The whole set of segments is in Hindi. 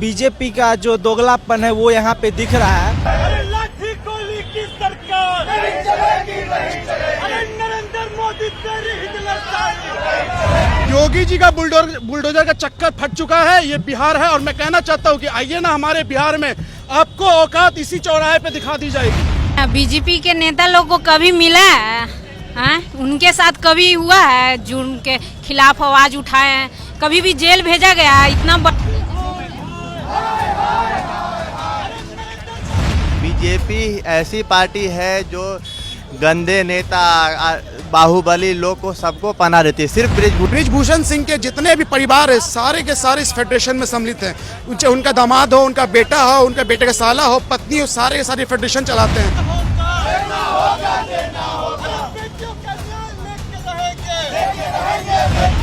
बीजेपी का जो दोगलापन है वो यहाँ पे दिख रहा है। अरे लाठी गोली की सरकार नहीं चलेगी, नहीं चलेगी। अरे नरेंद्र मोदी तेरी हिटलर चाइनीज। योगी जी का बुलडोजर का चक्कर फट चुका है। ये बिहार है और मैं कहना चाहता हूँ कि आइए ना हमारे बिहार में, आपको औकात इसी चौराहे पे दिखा दी जाएगी। बीजेपी के नेता लोग को कभी मिला है? उनके साथ कभी हुआ है जो उनके खिलाफ आवाज उठाए हैं? कभी भी जेल भेजा गया है? इतना बीजेपी ऐसी पार्टी है जो गंदे नेता बाहुबली लोग को सबको पनाह देती है। सिर्फ ब्रिजभूषण सिंह के जितने भी परिवार है सारे के सारे इस फेडरेशन में सम्मिलित हैं। उनका दामाद हो, उनका बेटा हो, उनका बेटे का साला हो, पत्नी हो, सारे के सारे फेडरेशन चलाते हैं।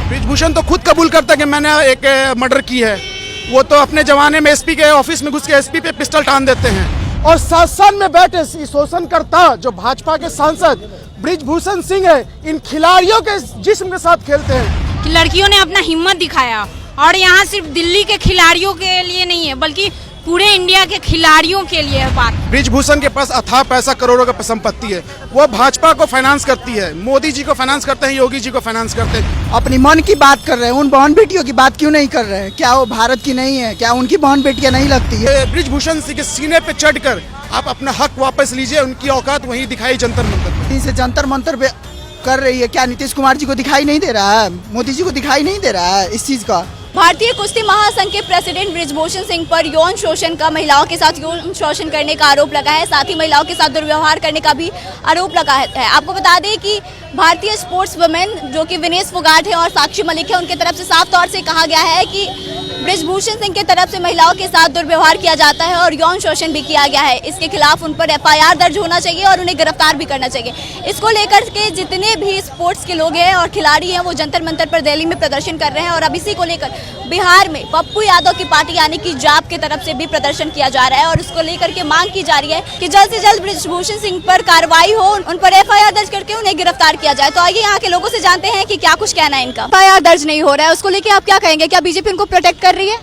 ब्रिजभूषण तो खुद कबूल करता है कि मैंने एक मर्डर की है। वो तो अपने जमाने में एसपी के ऑफिस में घुस के एसपी पे पिस्टल टान देते हैं। और शासन में बैठे शोषणकर्ता जो भाजपा के सांसद ब्रिजभूषण सिंह है, इन खिलाड़ियों के जिस्म के साथ खेलते हैं। कि लड़कियों ने अपना हिम्मत दिखाया और यहाँ सिर्फ दिल्ली के खिलाड़ियों के लिए नहीं है बल्कि पूरे इंडिया के खिलाड़ियों के लिए है बात। ब्रिजभूषण के पास अथाह पैसा, करोड़ों का संपत्ति है। वो भाजपा को फाइनेंस करती है, मोदी जी को फाइनेंस करते हैं, योगी जी को फाइनेंस करते हैं। अपनी मन की बात कर रहे हैं, उन बहन बेटियों की बात क्यों नहीं कर रहे हैं? क्या वो भारत की नहीं है? क्या उनकी बहन बेटियां नहीं लगती है? ब्रिजभूषण सिंह के सीने पे चढ़कर आप अपना हक वापस लीजिए। उनकी औकात वहीं दिखाई जंतर मंतर इनसे जंतर मंतर पे कर रही है। क्या नीतीश कुमार जी को दिखाई नहीं दे रहा है? मोदी जी को दिखाई नहीं दे रहा है इस चीज का? भारतीय कुश्ती महासंघ के प्रेसिडेंट ब्रिजभूषण सिंह पर यौन शोषण का, महिलाओं के साथ यौन शोषण करने का आरोप लगा है। साथ ही महिलाओं के साथ दुर्व्यवहार करने का भी आरोप लगा है। आपको बता दें कि भारतीय स्पोर्ट्स वुमेन जो कि विनेश फोगाट है और साक्षी मलिक है, उनके तरफ से साफ तौर से कहा गया है कि ब्रिजभूषण सिंह के तरफ से महिलाओं के साथ दुर्व्यवहार किया जाता है और यौन शोषण भी किया गया है। इसके खिलाफ उन पर FIR दर्ज होना चाहिए और उन्हें गिरफ्तार भी करना चाहिए। इसको लेकर के जितने भी स्पोर्ट्स के लोग हैं और खिलाड़ी हैं वो जंतर मंतर पर दिल्ली में प्रदर्शन कर रहे हैं। और अब इसी को लेकर बिहार में पप्पू यादव की पार्टी यानी कि जाप के तरफ से भी प्रदर्शन किया जा रहा है और उसको लेकर के मांग की जा रही है कि जल्द से जल्द ब्रिजभूषण सिंह पर कार्रवाई हो, उन पर FIR दर्ज करके उन्हें गिरफ्तार किया जाए। तो आइए यहाँ के लोगों से जानते हैं कि क्या कुछ कहना है इनका। FIR दर्ज नहीं हो रहा है, उसको लेकर आप क्या कहेंगे? क्या बीजेपी उनको प्रोटेक्ट कर रही है?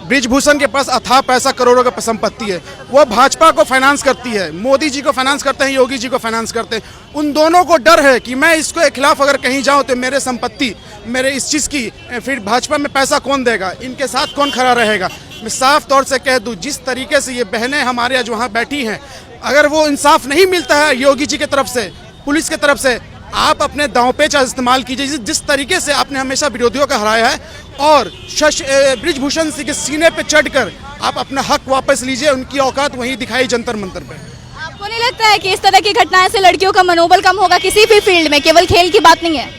ब्रिजभूषण के पास अथाह पैसा, करोड़ों का संपत्ति है। वो भाजपा को फाइनेंस करती है, मोदी जी को फाइनेंस करते हैं, योगी जी को फाइनेंस करते हैं। उन दोनों को डर है कि मैं इसके खिलाफ अगर कहीं जाऊं तो मेरे संपत्ति, मेरे इस चीज़ की, फिर भाजपा में पैसा कौन देगा, इनके साथ कौन खड़ा रहेगा। मैं साफ तौर से कह दूं, जिस तरीके से ये बहनें हमारे यहाँ जो वहाँ बैठी हैं, अगर वो इंसाफ नहीं मिलता है योगी जी की तरफ से, पुलिस की तरफ से, आप अपने दांवपेच इस्तेमाल कीजिए। जिस तरीके से आपने हमेशा विरोधियों का हराया है और ब्रिजभूषण सिंह के सीने पे चढ़कर आप अपना हक वापस लीजिए। उनकी औकात वहीं दिखाई जंतर मंतर पे। आपको नहीं लगता है कि इस तरह की घटनाएं से लड़कियों का मनोबल कम होगा? किसी भी फील्ड में, केवल खेल की बात नहीं है।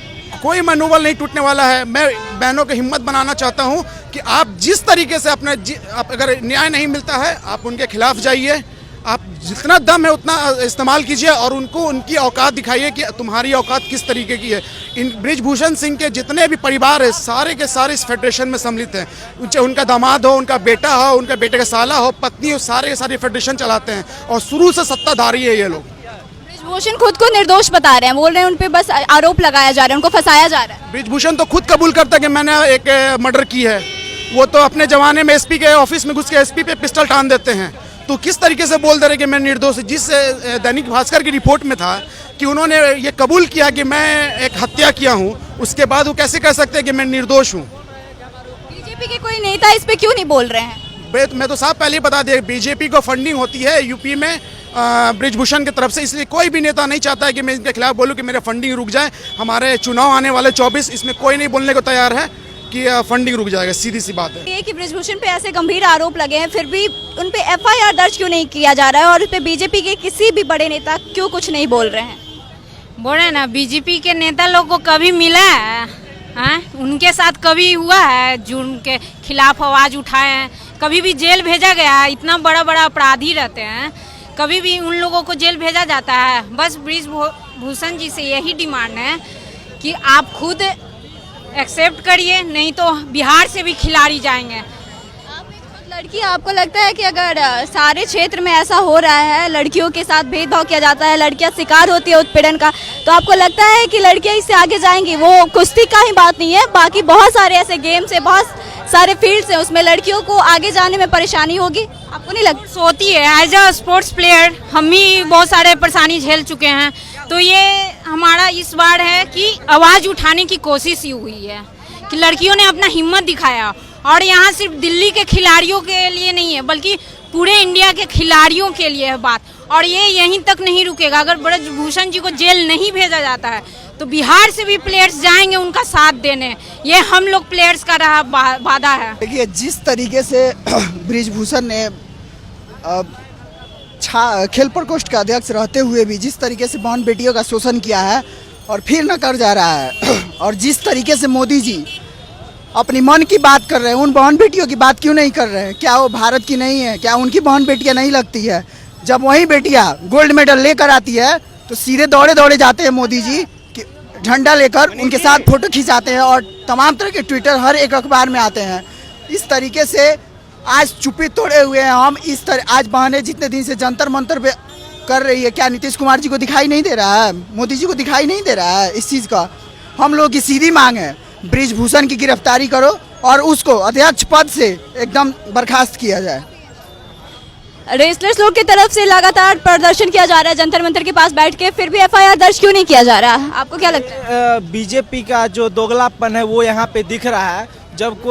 कोई मनोबल नहीं टूटने वाला है। मैं बहनों की हिम्मत बनाना चाहता हूं कि आप जिस तरीके से आप अगर न्याय नहीं मिलता है आप उनके खिलाफ जाइए। आप जितना दम है उतना इस्तेमाल कीजिए और उनको उनकी औकात दिखाइए कि तुम्हारी औकात किस तरीके की है। इन ब्रिजभूषण सिंह के जितने भी परिवार है सारे के सारे इस फेडरेशन में सम्मिलित हैं। उनका दामाद हो, उनका बेटा हो, उनका बेटे का साला हो, पत्नी हो, सारे के सारे फेडरेशन चलाते हैं और शुरू से सत्ताधारी है ये लोग। ब्रिजभूषण खुद को निर्दोष बता रहे हैं, बोल रहे हैं उन पे बस आरोप लगाया जा रहा है, उनको फंसाया जा रहा है। ब्रिजभूषण तो खुद कबूल करता है कि मैंने एक मर्डर की है। वो तो अपने जमाने में एसपी के ऑफिस में घुस के एसपी पे पिस्टल टान देते हैं। तो किस तरीके से बोल दे रहे कि मैं निर्दोष? जिस दैनिक भास्कर की रिपोर्ट में था कि उन्होंने ये कबूल किया कि मैं एक हत्या किया हूं, उसके बाद वो कैसे कह सकते हैं कि मैं निर्दोष हूं? बीजेपी के कोई नेता इस पे क्यों नहीं बोल रहे हैं? मैं तो साफ पहले ही बता दिया, बीजेपी को फंडिंग होती है यूपी में ब्रिजभूषण की तरफ से, इसलिए कोई भी नेता नहीं चाहता है कि मैं इनके खिलाफ बोलूँ कि मेरा फंडिंग रुक जाए। हमारे चुनाव आने वाले 24, इसमें कोई नहीं बोलने को तैयार है कि फंडिंग रुक जाएगा। सीधी सी बात है। ये कि ब्रिजभूषण पे ऐसे गंभीर आरोप लगे हैं फिर भी उन पे FIR दर्ज क्यों नहीं किया जा रहा है और उस पे बीजेपी के किसी भी बड़े नेता क्यों कुछ नहीं बोल रहे हैं? बोल रहे ना, बीजेपी के नेता लोग को कभी मिला है? उनके साथ कभी हुआ है जो उनके खिलाफ आवाज उठाए हैं? कभी भी जेल भेजा गया है? इतना बड़ा बड़ा अपराधी रहते हैं, कभी भी उन लोगों को जेल भेजा जाता है? बस ब्रिजभूषण जी से यही डिमांड है कि आप खुद एक्सेप्ट करिए, नहीं तो बिहार से भी खिलाड़ी जाएंगे। आप एक खुद लड़की, आपको लगता है कि अगर सारे क्षेत्र में ऐसा हो रहा है, लड़कियों के साथ भेदभाव किया जाता है, लड़कियां शिकार होती है उत्पीड़न का, तो आपको लगता है कि लड़कियां इससे आगे जाएंगी? वो कुश्ती का ही बात नहीं है, बाकी बहुत सारे ऐसे गेम्स है, बहुत सारे फील्ड्स हैं उसमें लड़कियों को आगे जाने में परेशानी होगी, आपको नहीं लगता? होती है। एज अ स्पोर्ट्स प्लेयर हम भी बहुत सारे परेशानी झेल चुके हैं, तो ये हमारा इस बार है कि आवाज़ उठाने की कोशिश ही हुई है कि लड़कियों ने अपना हिम्मत दिखाया। और यहाँ सिर्फ दिल्ली के खिलाड़ियों के लिए नहीं है बल्कि पूरे इंडिया के खिलाड़ियों के लिए है बात। और ये यहीं तक नहीं रुकेगा। अगर ब्रजभूषण जी को जेल नहीं भेजा जाता है तो बिहार से भी प्लेयर्स जाएंगे उनका साथ देने। ये हम लोग प्लेयर्स का रहा वादा है। देखिए, जिस तरीके से ब्रिजभूषण ने खेल प्रकोष्ठ का अध्यक्ष रहते हुए भी जिस तरीके से बहन बेटियों का शोषण किया है और फिर न कर जा रहा है, और जिस तरीके से मोदी जी अपनी मन की बात कर रहे हैं, उन बहन बेटियों की बात क्यों नहीं कर रहे हैं? क्या वो भारत की नहीं है? क्या उनकी बहन बेटियां नहीं लगती है? जब वही बेटियां गोल्ड मेडल लेकर आती है तो सीधे दौड़े दौड़े जाते हैं मोदी जी, झंडा लेकर उनके साथ फोटो खिंचाते हैं और तमाम तरह के ट्विटर हर एक अखबार में आते हैं। इस तरीके से आज चुप्पी तोड़े हुए हैं हम। इस तरह आज बहनें जितने दिन से जंतर मंतर पे कर रही है, क्या नीतीश कुमार जी को दिखाई नहीं दे रहा है? मोदी जी को दिखाई नहीं दे रहा है इस चीज़ का? हम लोग की सीधी मांग है, ब्रिजभूषण की गिरफ्तारी करो और उसको अध्यक्ष पद से एकदम बर्खास्त किया जाए। रेसलर्स लोग की तरफ से लगातार प्रदर्शन किया जा रहा है जंतर मंतर के पास बैठ के, फिर भी एफआईआर दर्ज क्यों नहीं किया जा रहा? आपको क्या लगता है? बीजेपी का जो दोगलापन है वो यहाँ पे दिख रहा है। जब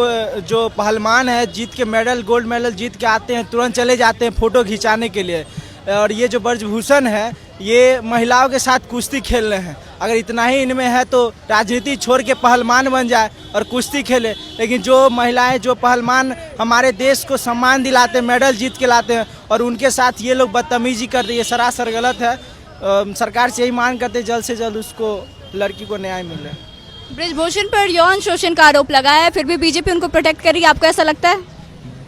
जो पहलवान है जीत के मेडल, गोल्ड मेडल जीत के आते हैं, तुरंत चले जाते हैं फोटो खिंचाने के लिए। और ये जो ब्रजभूषण है ये महिलाओं के साथ कुश्ती खेल रहे हैं। अगर इतना ही इनमें है तो राजनीति छोड़ के पहलवान बन जाए और कुश्ती खेले। लेकिन जो महिलाएं, जो पहलवान हमारे देश को सम्मान दिलाते हैं, मेडल जीत के लाते हैं, और उनके साथ ये लोग बदतमीजी कर रही है, सरासर गलत है। सरकार से यही मांग करते हैं जल्द से जल्द उसको, लड़की को न्याय मिले। ब्रिजभूषण पर यौन शोषण का आरोप लगा है, फिर भी बीजेपी उनको प्रोटेक्ट कर रही है, आपको ऐसा लगता है?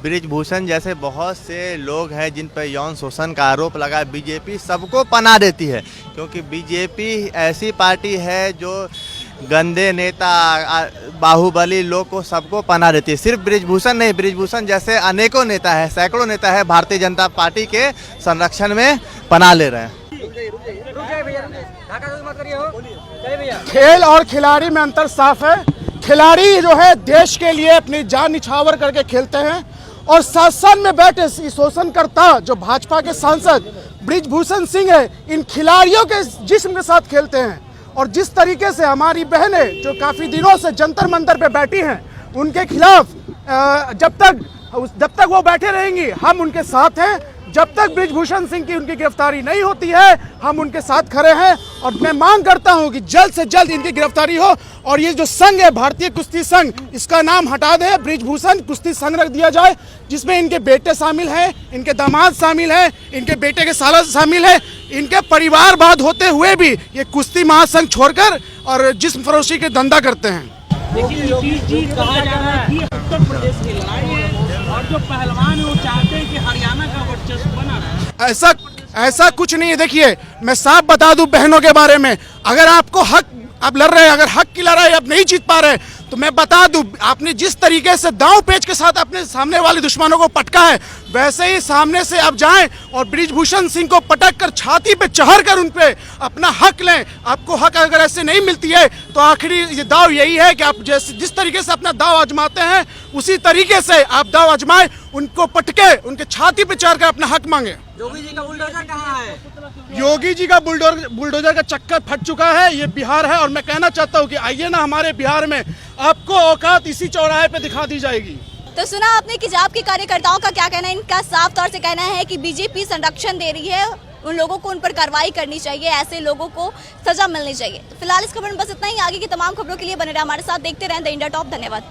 ब्रिजभूषण जैसे बहुत से लोग हैं जिन पर यौन शोषण का आरोप लगा है, बीजेपी सबको पनाह देती है, क्योंकि बीजेपी ऐसी पार्टी है जो गंदे नेता, बाहुबली लोग को सबको पनाह देती है। सिर्फ ब्रिजभूषण नहीं, ब्रिजभूषण जैसे अनेकों नेता है, सैकड़ों नेता है भारतीय जनता पार्टी के संरक्षण में पनाह ले रहे हैं। खेल और खिलाड़ी में अंतर साफ है। खिलाड़ी जो है देश के लिए अपनी जान निछावर करके खेलते हैं, और शासन में बैठे शोषणकर्ता जो भाजपा के सांसद ब्रिजभूषण सिंह है, इन खिलाड़ियों के जिस्म के साथ खेलते हैं। और जिस तरीके से हमारी बहनें जो काफ़ी दिनों से जंतर मंतर पे बैठी हैं, उनके खिलाफ जब तक वो बैठे रहेंगी हम उनके साथ हैं। जब तक ब्रिजभूषण सिंह की उनकी गिरफ्तारी नहीं होती है हम उनके साथ खड़े हैं। और मैं मांग करता हूं कि जल्द से जल्द इनकी गिरफ्तारी हो, और ये जो संघ है भारतीय कुश्ती संघ, इसका नाम हटा दे, ब्रिजभूषण कुश्ती संघ रख दिया जाए, जिसमें इनके बेटे शामिल हैं, इनके दामाद शामिल हैं, इनके बेटे के साला शामिल है। इनके परिवारवाद होते हुए भी ये कुश्ती महासंघ छोड़कर और जिस्म फरोशी के धंधा करते हैं। लेकिन नीतीश जी कहा जा रहा है कि उत्तर प्रदेश की लड़ाई है और जो पहलवान है वो चाहते हैं कि हरियाणा का वर्चस्व बना रहे। ऐसा कुछ नहीं है। देखिए, मैं साफ बता दूं बहनों के बारे में, अगर आपको हक आप लड़ रहे हैं, अगर हक की लड़ाई आप नहीं जीत पा रहे, तो मैं बता दूं, आपने जिस तरीके से दांव पेच के साथ अपने सामने वाले दुश्मनों को पटका है, वैसे ही सामने से आप जाएं और ब्रिजभूषण सिंह को पटक कर छाती पे चढ़ कर उन पे अपना हक लें। आपको हक अगर ऐसे नहीं मिलती है तो आखिरी ये दाव यही है कि आप जिस तरीके से अपना दाव आजमाते हैं उसी तरीके से आप दाव आजमाएं, उनको पटके उनके छाती पे चढ़ कर अपना हक मांगे। योगी जी का बुलडोजर कहाँ है? योगी जी का बुलडोजर का चक्कर फट चुका है। ये बिहार है, और मैं कहना चाहता हूँ कि आइए ना हमारे बिहार में, आपको औकात इसी चौराहे पे दिखा दी जाएगी। तो सुना आपने कि जाप के कार्यकर्ताओं का क्या कहना है। इनका साफ तौर से कहना है कि बीजेपी संरक्षण दे रही है, उन लोगों को उन पर कार्रवाई करनी चाहिए, ऐसे लोगों को सजा मिलनी चाहिए। तो फिलहाल इस खबर में बस इतना ही। आगे की तमाम खबरों के लिए बने रहे हमारे साथ, देखते रहें द इंडिया टॉप। धन्यवाद।